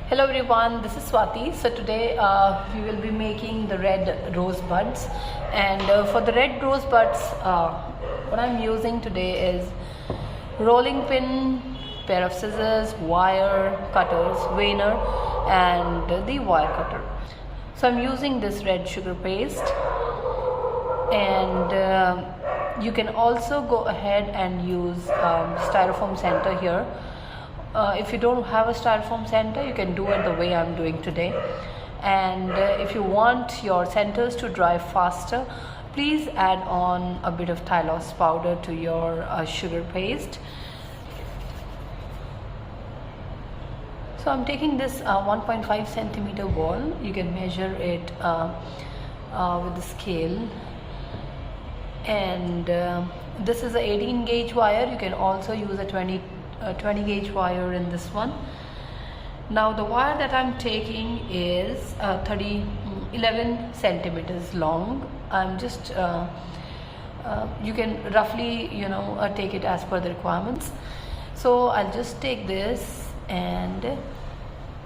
Hello everyone, this is Swati. So today we will be making the red rose buds, and for the red rose buds what I'm using today is rolling pin, pair of scissors, wire cutters, veiner and the wire cutter. So I'm using this red sugar paste, and you can also go ahead and use styrofoam center here. If you don't have a styrofoam center, you can do it the way I'm doing today. And if you want your centers to dry faster, please add on a bit of Tylose powder to your sugar paste. So I'm taking this 1.5 centimeter ball. You can measure it with the scale, and this is a 18 gauge wire. You can also use a 20 gauge wire in this one. Now the wire that I'm taking is 11 centimeters long. I'm just you can roughly take it as per the requirements. So I'll just take this and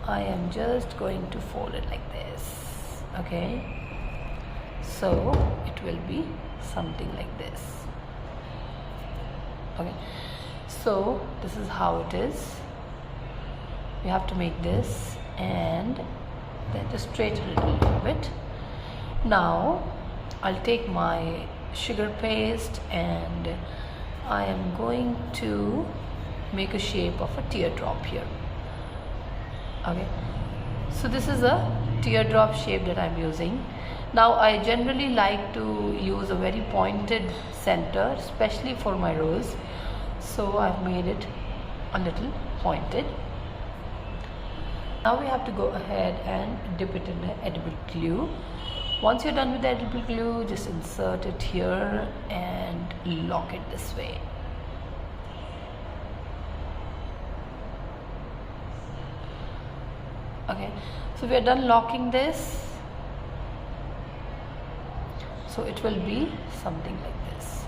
I am just going to fold it like this. Okay, so it will be something like this. Okay, so this is how it is. You have to make this and then just straighten it a little bit. Now I'll take my sugar paste and I am going to make a shape of a teardrop here. Okay, so this is a teardrop shape that I'm using. Now I generally like to use a very pointed center, especially for my rose. So I've made it a little pointed. Now we have to go ahead and dip it in the edible glue. Once you're done with the edible glue, just insert it here and lock it this way. Okay, so we are done locking this. So it will be something like this.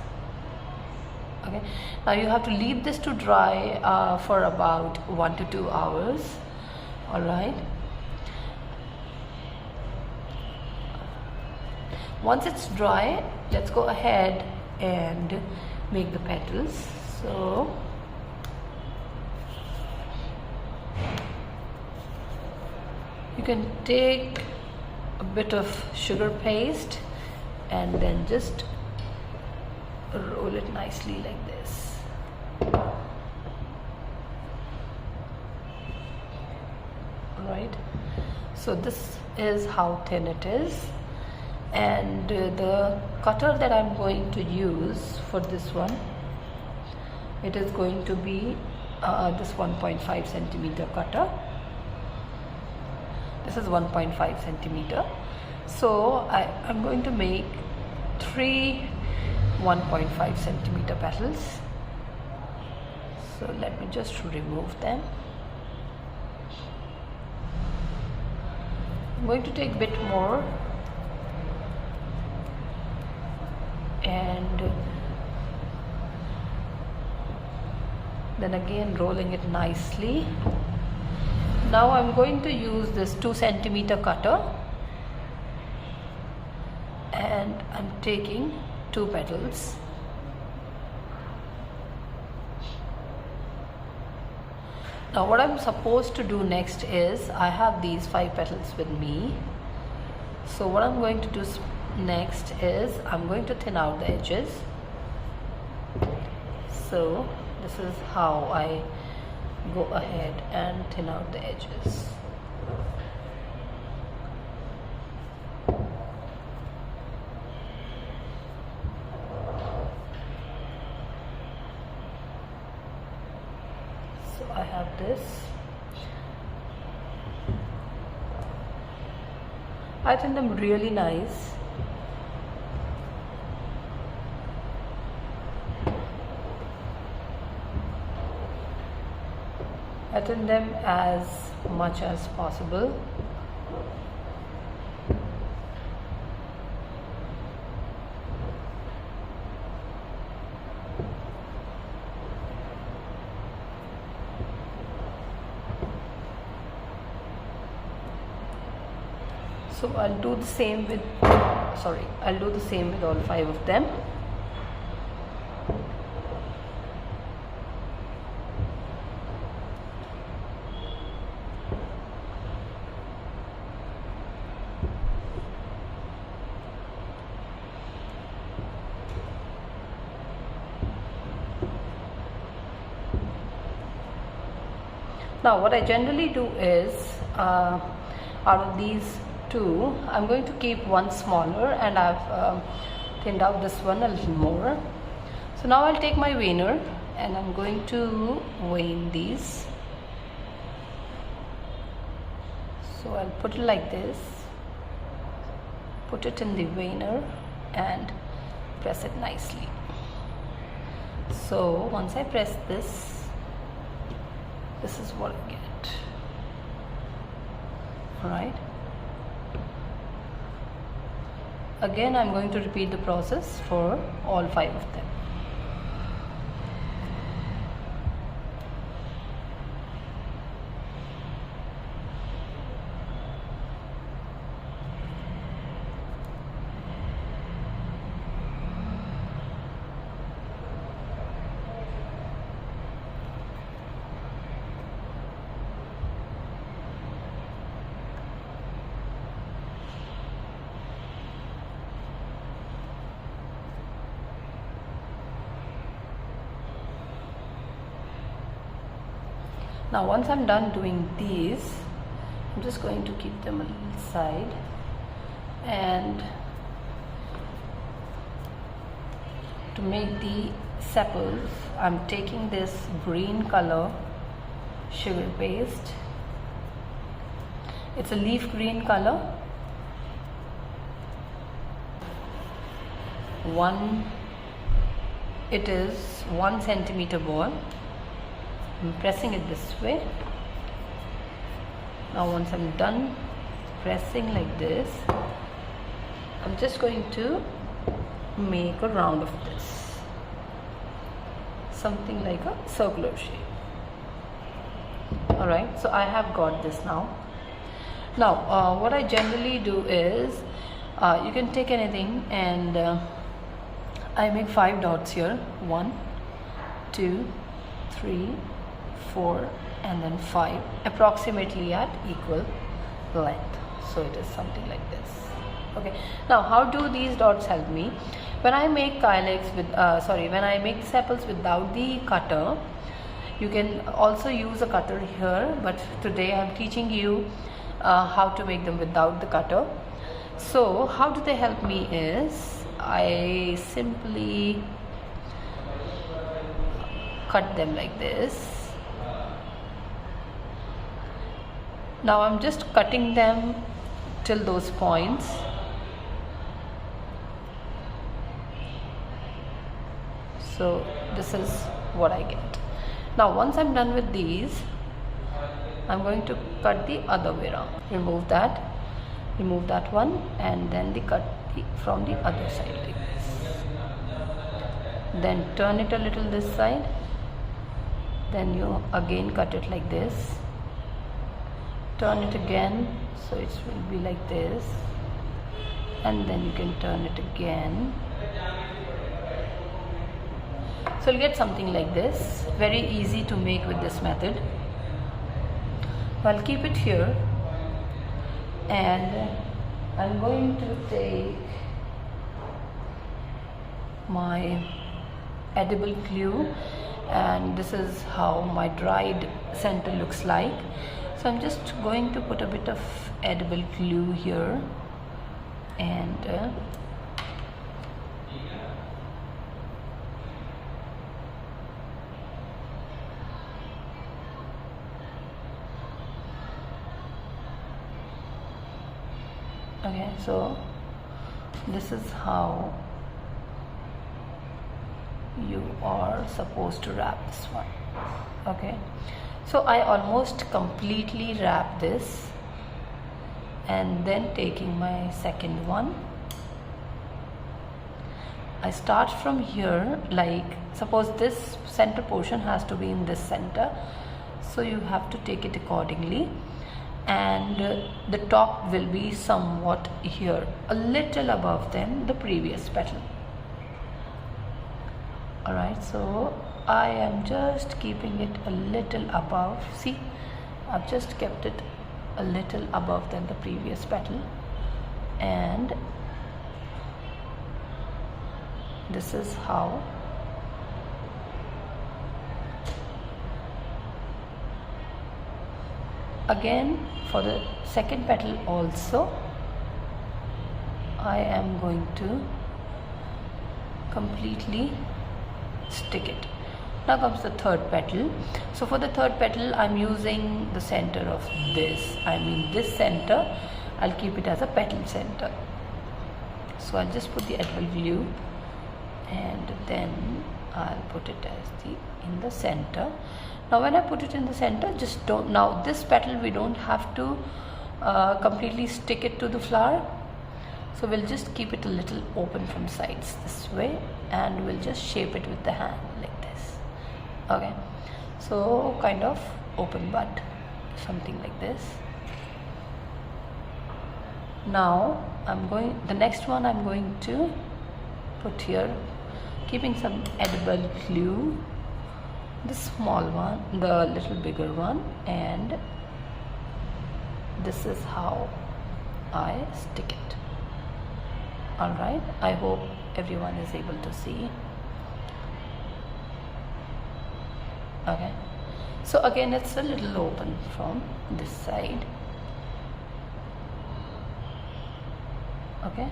Okay, now you have to leave this to dry for about 1 to 2 hours. All right, once it's dry, let's go ahead and make the petals. So you can take a bit of sugar paste and then just roll it nicely like this. Right, so this is how thin it is, and the cutter that I'm going to use for this one, it is going to be this 1.5 centimeter cutter. This is 1.5 centimeter. So I'm going to make 3 1.5 centimeter petals. So let me just remove them. I'm going to take a bit more and then again rolling it nicely. Now I'm going to use this 2 centimeter cutter and I'm taking 2 petals. Now what I'm supposed to do next is, I have these 5 petals with me. So what I'm going to do next is I'm going to thin out the edges. So this is how I go ahead and thin out the edges. So I have this. I think them really nice. I thin them as much as possible. So I'll do the same with all 5 of them. Now what I generally do is, out of these 2, I'm going to keep one smaller, and I've thinned out this one a little more. So now I'll take my veiner and I'm going to vein these. So I'll put it like this, put it in the veiner and press it nicely. So once I press this is what I get. Alright. Again, I'm going to repeat the process for all 5 of them. Now once I'm done doing these, I'm just going to keep them a little side, and to make the sepals, I'm taking this green color sugar paste. It's a leaf green color. It is 1 centimeter ball. I'm pressing it this way. Now once I'm done pressing like this, I'm just going to make a round of this, something like a circular shape. Alright, so I have got this now. Now what I generally do is, you can take anything, and I make 5 dots here. 1, 2, 3, 4, and then 5, approximately at equal length. So it is something like this. Okay, now how do these dots help me? When I make calyx with when I make sepals without the cutter, you can also use a cutter here, but today I'm teaching you how to make them without the cutter. So how do they help me is, I simply cut them like this. Now I'm just cutting them till those points. So this is what I get. Now once I'm done with these, I'm going to cut the other way around. Remove that one, and then cut from the other side like this. Then turn it a little this side. Then you again cut it like this. Turn it again, so it will be like this, and then you can turn it again. So you'll get something like this. Very easy to make with this method. I'll keep it here, and I'm going to take my edible glue, and this is how my dried center looks like. So I'm just going to put a bit of edible glue here, and okay, so this is how you are supposed to wrap this one. Okay, so I almost completely wrap this, and then taking my second one, I start from here. Like, suppose this center portion has to be in this center, so you have to take it accordingly, and the top will be somewhat here, a little above than the previous petal. Alright, so I am just keeping it a little above. See, I've just kept it a little above than the previous petal, and this is how again for the second petal also I am going to completely stick it. Now comes the third petal. So for the third petal I'm using the center of this, this center, I'll keep it as a petal center. So I'll just put the edible glue and then I'll put it as in the center. Now when I put it in the center, just don't, now this petal we don't have to completely stick it to the flower, so we'll just keep it a little open from sides this way, and we'll just shape it with the hand like this. Okay, so kind of open bud, something like this. Now the next one I'm going to put here, keeping some edible glue, the small one, the little bigger one, and this is how I stick it. Alright, I hope everyone is able to see. Okay, so again it's a little open from this side. Okay,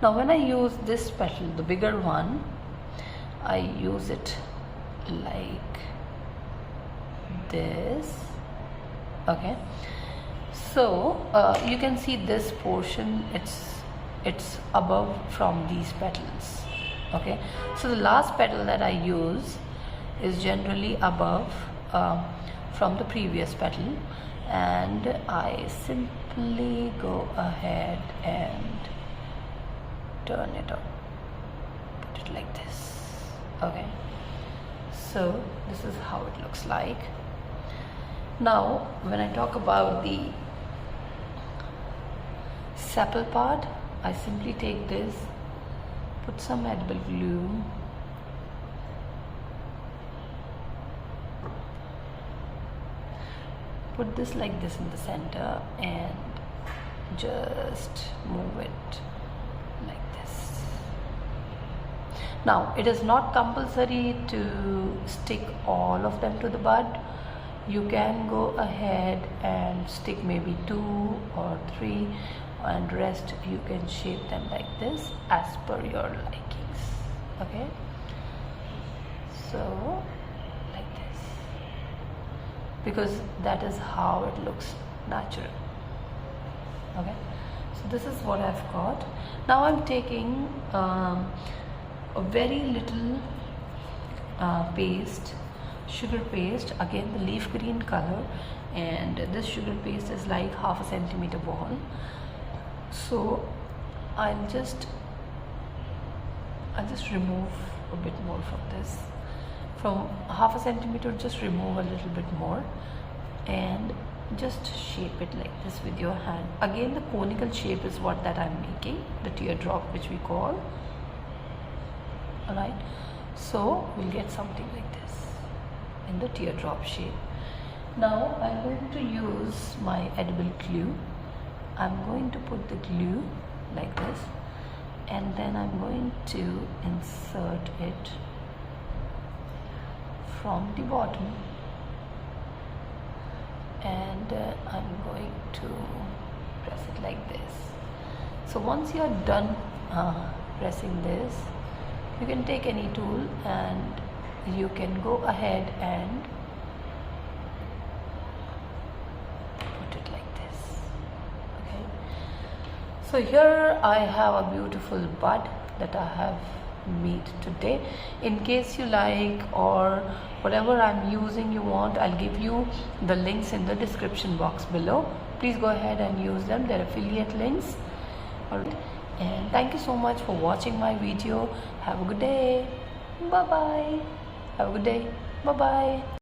now when I use this petal, the bigger one, I use it like this. Okay, so you can see this portion, it's above from these petals. Okay, so the last petal that I use is generally above from the previous petal, and I simply go ahead and turn it up, put it like this. Okay, so this is how it looks like. Now when I talk about the sepal part, I simply take this, put some edible glue, put this like this in the center, and just move it like this. Now it is not compulsory to stick all of them to the bud. You can go ahead and stick maybe 2 or 3, and rest you can shape them like this as per your likings. Okay, so like this, because that is how it looks natural. Okay, so this is what I've got. Now I'm taking a very little paste, sugar paste, again the leaf green color, and this sugar paste is like 1/2 centimeter ball. So I'll just remove a bit more from this, from 1/2 centimeter, just remove a little bit more and just shape it like this with your hand. Again the conical shape is what that I'm making, the teardrop which we call. Alright, so we'll get something like this in the teardrop shape. Now I'm going to use my edible glue. I'm going to put the glue like this, and then I'm going to insert it from the bottom, and I'm going to press it like this. So once you're done pressing this, you can take any tool and you can go ahead and put it like this. Okay, so here I have a beautiful bud that I have made today. In case you like, or whatever I'm using you want, I'll give you the links in the description box below. Please go ahead and use them, they're affiliate links. Alright, And thank you so much for watching my video. Have a good day. Bye bye. Have a good day. Bye bye.